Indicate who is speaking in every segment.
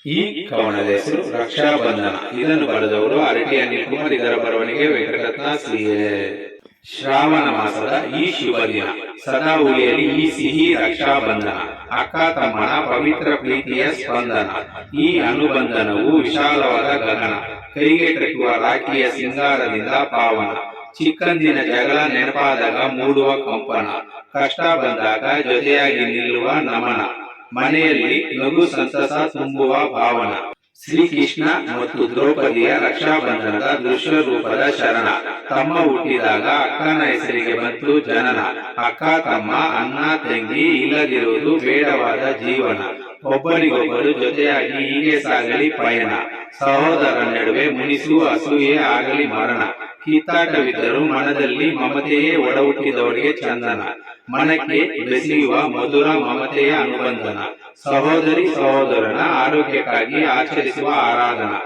Speaker 1: ಈ ಕವನದ ಹೆಸರು ರಕ್ಷಾಬಂಧನ. ಇದನ್ನು ಬರೆದವರು ಅರಟಿ ಅನಿಲ್ ಕುಮಾರ್. ಇದರ ಬರವಣಿಗೆ ವೆಂಕಟರತ್ನ ಸಿಎ. ಶ್ರಾವಣ ಮಾಸದ ಈ ಶುಭ ದಿನ, ಸದಾ ಉಳಿಯಲಿ ಈ ಸಿಹಿ ರಕ್ಷಾಬಂಧನ. ಅಕ್ಕ ತಮ್ಮನ ಪವಿತ್ರ ಪ್ರೀತಿಯ ಸ್ಪಂದನ. ಈ ಅನುಬಂಧನವು ವಿಶಾಲವಾದ ಗಗನ, ಕೈಗೆ ಕಟ್ಟುವ ರಾಖಿಯ ಸಿಂಗಾರದಿಂದ ಪಾವನ. ಚಿಕ್ಕಂದಿನ ಜಗಳ ನೆನಪಾದಾಗ ಮೂಡುವ ಕಂಪನ, ಕಷ್ಟ ಬಂದಾಗ ಜೊತೆಯಾಗಿ ನಿಲ್ಲುವ ನಮನ. ಮನೆಯಲ್ಲಿ ನಗು ಸಂತಸ ತುಂಬುವ ಭಾವನ. ಶ್ರೀಕೃಷ್ಣ ಮತ್ತು ದ್ರೌಪದಿಯ ರಕ್ಷಾಬಂಧನದ ದೃಶ್ಯ ರೂಪದ ಶರಣ. ತಮ್ಮ ಹುಟ್ಟಿದಾಗ ಅಕ್ಕನ ಹೆಸರಿಗೆ ಬಂತು ಜನನ. ಅಕ್ಕ ತಮ್ಮ ಅಣ್ಣ ತಂಗಿ ಇಲ್ಲದಿರುವುದು ಬೇಡವಾದ ಜೀವನ. ಒಬ್ಬರಿಗೊಬ್ಬರು ಜೊತೆಯಾಗಿ ಹೀಗೆ ಸಾಗಲಿ ಪಯಣ. ಸಹೋದರ ನಡುವೆ ಮುನಿಸು ಅಸೂಯೆ ಆಗಲಿ ಮರಣ. ಕಿತ್ತಾಟವಿದ್ದರೂ ಮನದಲ್ಲಿ ಮಮತೆಯೇ ಒಡಹುಟ್ಟಿದವರಿಗೆ ಚಂದನ. ಮನಕ್ಕೆ ಬೆಸೆಯುವ ಮಧುರ ಮಮತೆಯ ಅನುಬಂಧನ. ಸಹೋದರಿ ಸಹೋದರನ ಆರೋಗ್ಯಕ್ಕಾಗಿ ಆಚರಿಸುವ ಆರಾಧನಾ.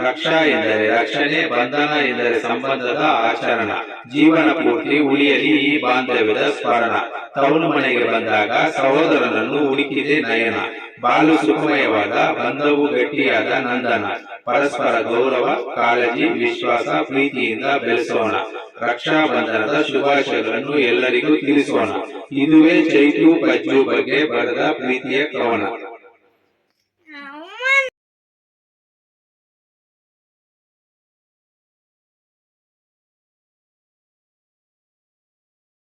Speaker 1: ರಕ್ಷಾ ಎಂದರೆ ರಕ್ಷಣೆ, ಬಂಧನ ಎಂದರೆ ಸಂಬಂಧದ ಆಚರಣ. ಜೀವನ ಪೂರ್ತಿ ಉಳಿಯಲಿ ಈ ಬಾಂಧವ್ಯದ ಸ್ಮರಣ. ತವನು ಮನೆಗೆ ಬಂದಾಗ ಸಹೋದರನನ್ನು ಹುಡುಕಿದೆ ನಯನ. ಬಾಳು ಸುಖಮಯವಾದ ಬಂಧವು ಗಟ್ಟಿಯಾದ ನಂದನ. ಪರಸ್ಪರ ಗೌರವ, ಕಾಳಜಿ, ವಿಶ್ವಾಸ, ಪ್ರೀತಿಯಿಂದ ಬೆಳೆಸೋಣ. ರಕ್ಷಾಬಂಧನದ ಶುಭಾಶಯಗಳನ್ನು ಎಲ್ಲರಿಗೂ ತಿಳಿಸೋಣ. ಇದುವೇ ಚೈತು ಪಜ್ಜು ಬಗ್ಗೆ ಬರೆದ ಪ್ರೀತಿಯ ಕವನ.